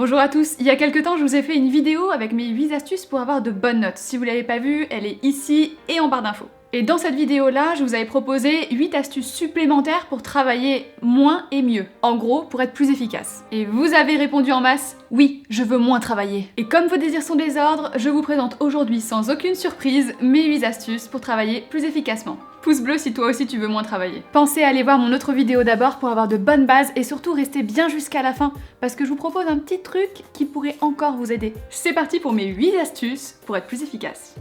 Bonjour à tous, il y a quelques temps je vous ai fait une vidéo avec mes 8 astuces pour avoir de bonnes notes. Si vous l'avez pas vue, elle est ici et en barre d'infos. Et dans cette vidéo-là, je vous avais proposé 8 astuces supplémentaires pour travailler moins et mieux. En gros, pour être plus efficace. Et vous avez répondu en masse, oui, je veux moins travailler. Et comme vos désirs sont des ordres, je vous présente aujourd'hui sans aucune surprise mes 8 astuces pour travailler plus efficacement. Pouce bleu si toi aussi tu veux moins travailler. Pensez à aller voir mon autre vidéo d'abord pour avoir de bonnes bases et surtout restez bien jusqu'à la fin parce que je vous propose un petit truc qui pourrait encore vous aider. C'est parti pour mes 8 astuces pour être plus efficace.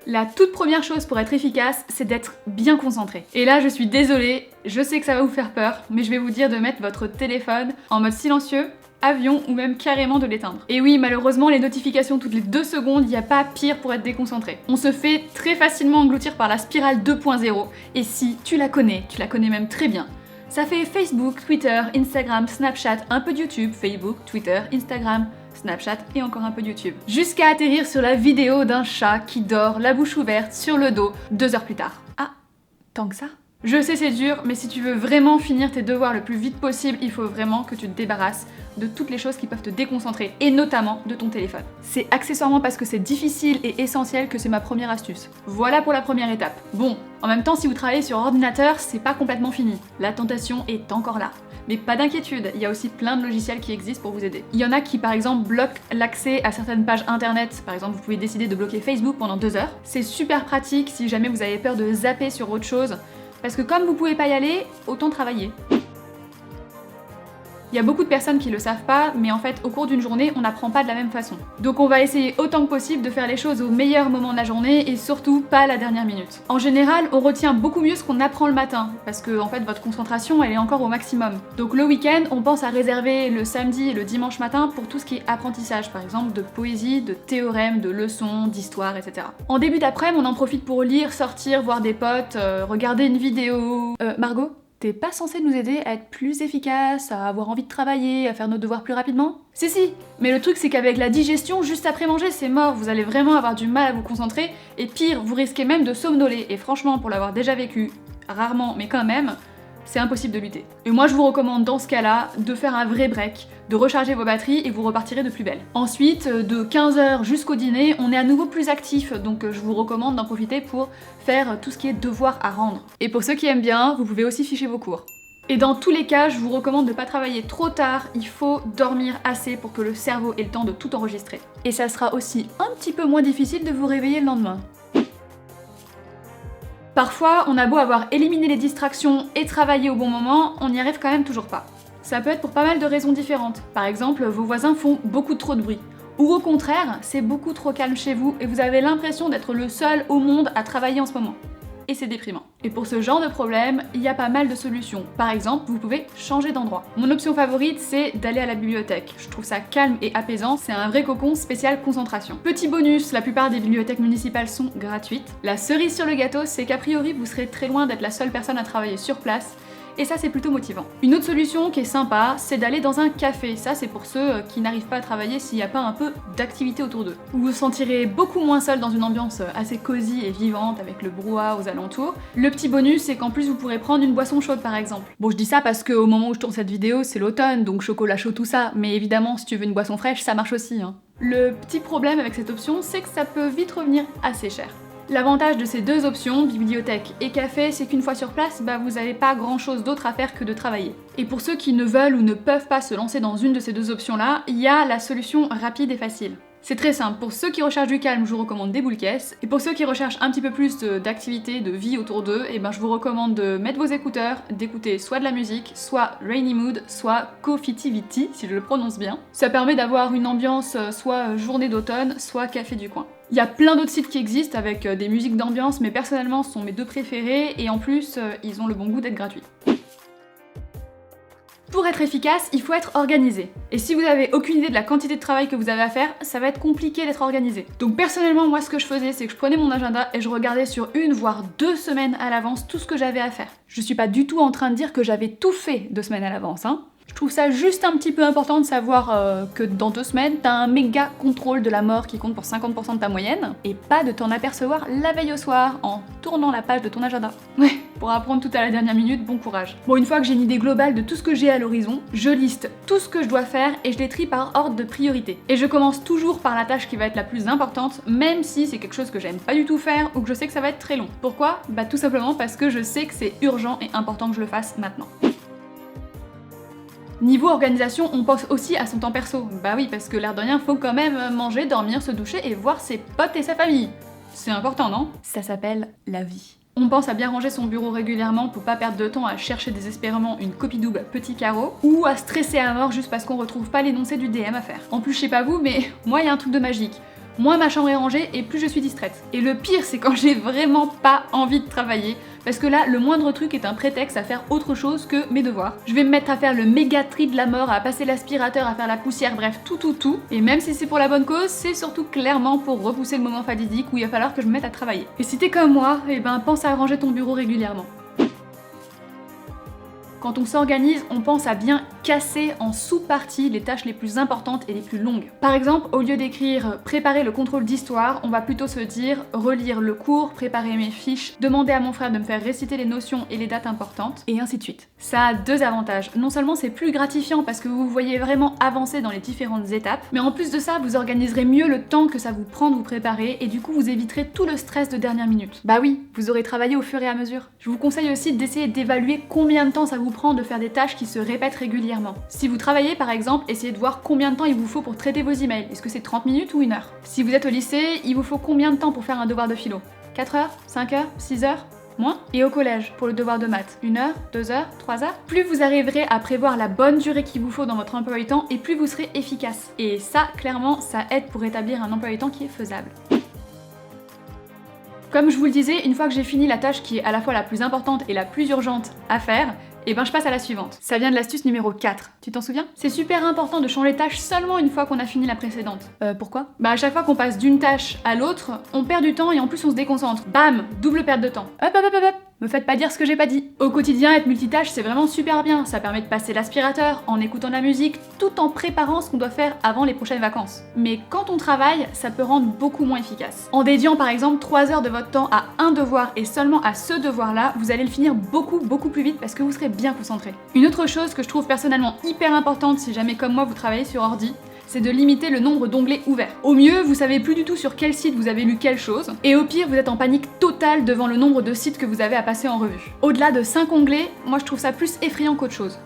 La toute première chose pour être efficace, c'est d'être bien concentré. Et là, je suis désolée, je sais que ça va vous faire peur, mais je vais vous dire de mettre votre téléphone en mode silencieux, avion ou même carrément de l'éteindre. Et oui, malheureusement, les notifications toutes les 2 secondes, il n'y a pas pire pour être déconcentré. On se fait très facilement engloutir par la spirale 2.0, et si tu la connais même très bien. Ça fait Facebook, Twitter, Instagram, Snapchat, un peu de YouTube, Facebook, Twitter, Instagram, Snapchat et encore un peu de YouTube. Jusqu'à atterrir sur la vidéo d'un chat qui dort, la bouche ouverte, sur le dos, 2 heures plus tard. Ah, tant que ça? Je sais c'est dur, mais si tu veux vraiment finir tes devoirs le plus vite possible, il faut vraiment que tu te débarrasses de toutes les choses qui peuvent te déconcentrer, et notamment de ton téléphone. C'est accessoirement parce que c'est difficile et essentiel que c'est ma première astuce. Voilà pour la première étape. Bon, en même temps, si vous travaillez sur ordinateur, c'est pas complètement fini. La tentation est encore là. Mais pas d'inquiétude, il y a aussi plein de logiciels qui existent pour vous aider. Il y en a qui par exemple bloquent l'accès à certaines pages internet. Par exemple, vous pouvez décider de bloquer Facebook pendant 2 heures. C'est super pratique si jamais vous avez peur de zapper sur autre chose. Parce que comme vous pouvez pas y aller, autant travailler. Il y a beaucoup de personnes qui le savent pas, mais en fait, au cours d'une journée, on n'apprend pas de la même façon. Donc on va essayer autant que possible de faire les choses au meilleur moment de la journée et surtout pas à la dernière minute. En général, on retient beaucoup mieux ce qu'on apprend le matin, parce que en fait, votre concentration, elle est encore au maximum. Donc le week-end, on pense à réserver le samedi et le dimanche matin pour tout ce qui est apprentissage, par exemple de poésie, de théorèmes, de leçons, d'histoire, etc. En début d'après-midi, on en profite pour lire, sortir, voir des potes, regarder une vidéo... Margot ? T'es pas censé nous aider à être plus efficace, à avoir envie de travailler, à faire nos devoirs plus rapidement? Si, mais le truc c'est qu'avec la digestion, juste après manger, c'est mort, vous allez vraiment avoir du mal à vous concentrer, et pire, vous risquez même de somnoler, et franchement, pour l'avoir déjà vécu, rarement, mais quand même, c'est impossible de lutter. Et moi je vous recommande dans ce cas-là de faire un vrai break, de recharger vos batteries et vous repartirez de plus belle. Ensuite, de 15h jusqu'au dîner, on est à nouveau plus actif, donc je vous recommande d'en profiter pour faire tout ce qui est devoir à rendre. Et pour ceux qui aiment bien, vous pouvez aussi ficher vos cours. Et dans tous les cas, je vous recommande de ne pas travailler trop tard, il faut dormir assez pour que le cerveau ait le temps de tout enregistrer. Et ça sera aussi un petit peu moins difficile de vous réveiller le lendemain. Parfois, on a beau avoir éliminé les distractions et travailler au bon moment, on n'y arrive quand même toujours pas. Ça peut être pour pas mal de raisons différentes. Par exemple, vos voisins font beaucoup trop de bruit. Ou au contraire, c'est beaucoup trop calme chez vous et vous avez l'impression d'être le seul au monde à travailler en ce moment. Et c'est déprimant. Et pour ce genre de problème, il y a pas mal de solutions. Par exemple, vous pouvez changer d'endroit. Mon option favorite, c'est d'aller à la bibliothèque. Je trouve ça calme et apaisant, c'est un vrai cocon spécial concentration. Petit bonus, la plupart des bibliothèques municipales sont gratuites. La cerise sur le gâteau, c'est qu'a priori, vous serez très loin d'être la seule personne à travailler sur place. Et ça, c'est plutôt motivant. Une autre solution qui est sympa, c'est d'aller dans un café. Ça, c'est pour ceux qui n'arrivent pas à travailler s'il n'y a pas un peu d'activité autour d'eux. Vous vous sentirez beaucoup moins seul dans une ambiance assez cosy et vivante avec le brouhaha aux alentours. Le petit bonus, c'est qu'en plus, vous pourrez prendre une boisson chaude, par exemple. Bon, je dis ça parce qu'au moment où je tourne cette vidéo, c'est l'automne, donc chocolat chaud, tout ça. Mais évidemment, si tu veux une boisson fraîche, ça marche aussi, hein. Le petit problème avec cette option, c'est que ça peut vite revenir assez cher. L'avantage de ces deux options, bibliothèque et café, c'est qu'une fois sur place, vous n'avez pas grand chose d'autre à faire que de travailler. Et pour ceux qui ne veulent ou ne peuvent pas se lancer dans une de ces deux options-là, il y a la solution rapide et facile. C'est très simple, pour ceux qui recherchent du calme, je vous recommande des boules caisses, et pour ceux qui recherchent un petit peu plus d'activité, de vie autour d'eux, je vous recommande de mettre vos écouteurs, d'écouter soit de la musique, soit Rainy Mood, soit Cofitivity, si je le prononce bien. Ça permet d'avoir une ambiance soit journée d'automne, soit café du coin. Il y a plein d'autres sites qui existent avec des musiques d'ambiance, mais personnellement ce sont mes deux préférés, et en plus, ils ont le bon goût d'être gratuits. Pour être efficace, il faut être organisé. Et si vous n'avez aucune idée de la quantité de travail que vous avez à faire, ça va être compliqué d'être organisé. Donc personnellement, moi ce que je faisais, c'est que je prenais mon agenda et je regardais sur 1 voire 2 semaines à l'avance tout ce que j'avais à faire. Je suis pas du tout en train de dire que j'avais tout fait 2 semaines à l'avance, hein. Je trouve ça juste un petit peu important de savoir que dans 2 semaines, t'as un méga contrôle de la mort qui compte pour 50% de ta moyenne, et pas de t'en apercevoir la veille au soir en tournant la page de ton agenda. Ouais, pour apprendre tout à la dernière minute, bon courage. Bon, une fois que j'ai une idée globale de tout ce que j'ai à l'horizon, je liste tout ce que je dois faire et je les trie par ordre de priorité. Et je commence toujours par la tâche qui va être la plus importante, même si c'est quelque chose que j'aime pas du tout faire ou que je sais que ça va être très long. Pourquoi? Bah tout simplement parce que je sais que c'est urgent et important que je le fasse maintenant. Niveau organisation, on pense aussi à son temps perso. Bah oui, parce que l'air de rien, faut quand même manger, dormir, se doucher et voir ses potes et sa famille. C'est important, non? Ça s'appelle la vie. On pense à bien ranger son bureau régulièrement pour pas perdre de temps à chercher désespérément une copie double petit carreau, ou à stresser à mort juste parce qu'on retrouve pas l'énoncé du DM à faire. En plus, je sais pas vous, mais moi y a un truc de magique. Moins ma chambre est rangée et plus je suis distraite. Et le pire, c'est quand j'ai vraiment pas envie de travailler, parce que là, le moindre truc est un prétexte à faire autre chose que mes devoirs. Je vais me mettre à faire le méga tri de la mort, à passer l'aspirateur, à faire la poussière, bref, tout. Et même si c'est pour la bonne cause, c'est surtout clairement pour repousser le moment fatidique où il va falloir que je me mette à travailler. Et si t'es comme moi, eh ben pense à ranger ton bureau régulièrement. Quand on s'organise, on pense à bien casser en sous-parties les tâches les plus importantes et les plus longues. Par exemple, au lieu d'écrire « préparer le contrôle d'histoire », on va plutôt se dire « relire le cours, préparer mes fiches, demander à mon frère de me faire réciter les notions et les dates importantes », et ainsi de suite. Ça a deux avantages. Non seulement c'est plus gratifiant parce que vous voyez vraiment avancer dans les différentes étapes, mais en plus de ça, vous organiserez mieux le temps que ça vous prend de vous préparer et du coup vous éviterez tout le stress de dernière minute. Bah oui, vous aurez travaillé au fur et à mesure. Je vous conseille aussi d'essayer d'évaluer combien de temps ça vous prend de faire des tâches qui se répètent régulièrement. Si vous travaillez par exemple, essayez de voir combien de temps il vous faut pour traiter vos emails. Est-ce que c'est 30 minutes ou 1 heure? Si vous êtes au lycée, il vous faut combien de temps pour faire un devoir de philo? 4 heures? 5 heures? 6 heures? Moins? Et au collège, pour le devoir de maths, 1 heure, 2 heures, 3 heures? Plus vous arriverez à prévoir la bonne durée qu'il vous faut dans votre emploi du temps, et plus vous serez efficace. Et ça, clairement, ça aide pour établir un emploi du temps qui est faisable. Comme je vous le disais, une fois que j'ai fini la tâche qui est à la fois la plus importante et la plus urgente à faire, et ben je passe à la suivante. Ça vient de l'astuce numéro 4. Tu t'en souviens? C'est super important de changer de tâche seulement une fois qu'on a fini la précédente. Pourquoi? Bah à chaque fois qu'on passe d'une tâche à l'autre, on perd du temps et en plus on se déconcentre. Bam! Double perte de temps. Hop. Me faites pas dire ce que j'ai pas dit. Au quotidien, être multitâche, c'est vraiment super bien. Ça permet de passer l'aspirateur, en écoutant de la musique, tout en préparant ce qu'on doit faire avant les prochaines vacances. Mais quand on travaille, ça peut rendre beaucoup moins efficace. En dédiant par exemple 3 heures de votre temps à un devoir et seulement à ce devoir-là, vous allez le finir beaucoup plus vite parce que vous serez bien concentré. Une autre chose que je trouve personnellement hyper importante si jamais comme moi vous travaillez sur ordi, c'est de limiter le nombre d'onglets ouverts. Au mieux, vous savez plus du tout sur quel site vous avez lu quelle chose, et au pire, vous êtes en panique totale devant le nombre de sites que vous avez à passer en revue. Au-delà de 5 onglets, moi je trouve ça plus effrayant qu'autre chose.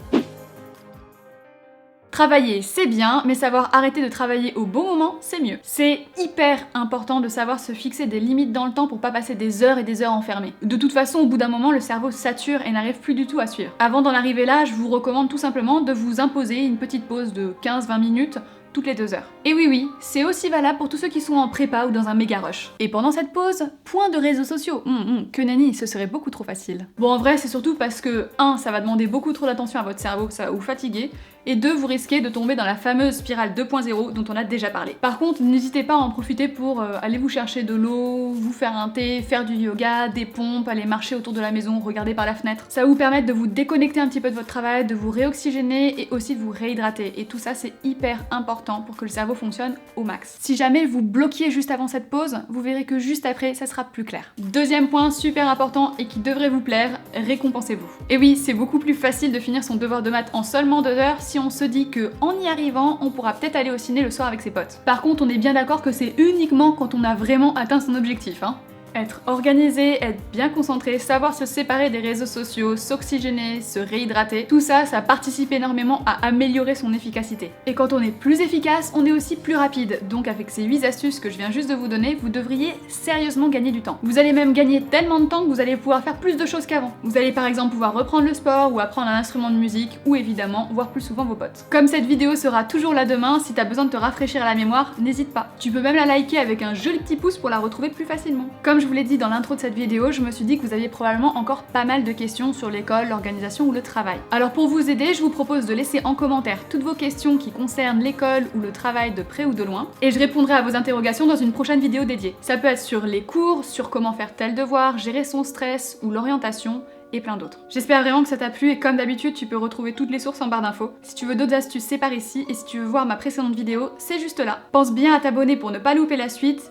Travailler, c'est bien, mais savoir arrêter de travailler au bon moment, c'est mieux. C'est hyper important de savoir se fixer des limites dans le temps pour pas passer des heures et des heures enfermées. De toute façon, au bout d'un moment, le cerveau sature et n'arrive plus du tout à suivre. Avant d'en arriver là, je vous recommande tout simplement de vous imposer une petite pause de 15-20 minutes toutes les 2 heures. Et oui, c'est aussi valable pour tous ceux qui sont en prépa ou dans un méga rush. Et pendant cette pause, point de réseaux sociaux. Que nenni, ce serait beaucoup trop facile. Bon, en vrai, c'est surtout parce que 1, ça va demander beaucoup trop d'attention à votre cerveau, ça va vous fatiguer, et 2, vous risquez de tomber dans la fameuse spirale 2.0 dont on a déjà parlé. Par contre, n'hésitez pas à en profiter pour aller vous chercher de l'eau, vous faire un thé, faire du yoga, des pompes, aller marcher autour de la maison, regarder par la fenêtre. Ça va vous permettre de vous déconnecter un petit peu de votre travail, de vous réoxygéner et aussi de vous réhydrater. Et tout ça, c'est hyper important pour que le cerveau fonctionne au max. Si jamais vous bloquiez juste avant cette pause, vous verrez que juste après, ça sera plus clair. Deuxième point super important et qui devrait vous plaire, récompensez-vous. Et oui, c'est beaucoup plus facile de finir son devoir de maths en seulement 2 heures si on se dit que en y arrivant, on pourra peut-être aller au ciné le soir avec ses potes. Par contre, on est bien d'accord que c'est uniquement quand on a vraiment atteint son objectif, hein. Être organisé, être bien concentré, savoir se séparer des réseaux sociaux, s'oxygéner, se réhydrater, tout ça, ça participe énormément à améliorer son efficacité. Et quand on est plus efficace, on est aussi plus rapide. Donc avec ces 8 astuces que je viens juste de vous donner, vous devriez sérieusement gagner du temps. Vous allez même gagner tellement de temps que vous allez pouvoir faire plus de choses qu'avant. Vous allez par exemple pouvoir reprendre le sport ou apprendre un instrument de musique ou évidemment voir plus souvent vos potes. Comme cette vidéo sera toujours là demain, si t'as besoin de te rafraîchir la mémoire, n'hésite pas. Tu peux même la liker avec un joli petit pouce pour la retrouver plus facilement. Comme je vous l'ai dit dans l'intro de cette vidéo, je me suis dit que vous aviez probablement encore pas mal de questions sur l'école, l'organisation ou le travail. Alors pour vous aider, je vous propose de laisser en commentaire toutes vos questions qui concernent l'école ou le travail de près ou de loin, et je répondrai à vos interrogations dans une prochaine vidéo dédiée. Ça peut être sur les cours, sur comment faire tel devoir, gérer son stress ou l'orientation, et plein d'autres. J'espère vraiment que ça t'a plu et comme d'habitude, tu peux retrouver toutes les sources en barre d'infos. Si tu veux d'autres astuces, c'est par ici, et si tu veux voir ma précédente vidéo, c'est juste là. Pense bien à t'abonner pour ne pas louper la suite.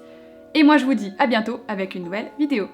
Et moi je vous dis à bientôt avec une nouvelle vidéo.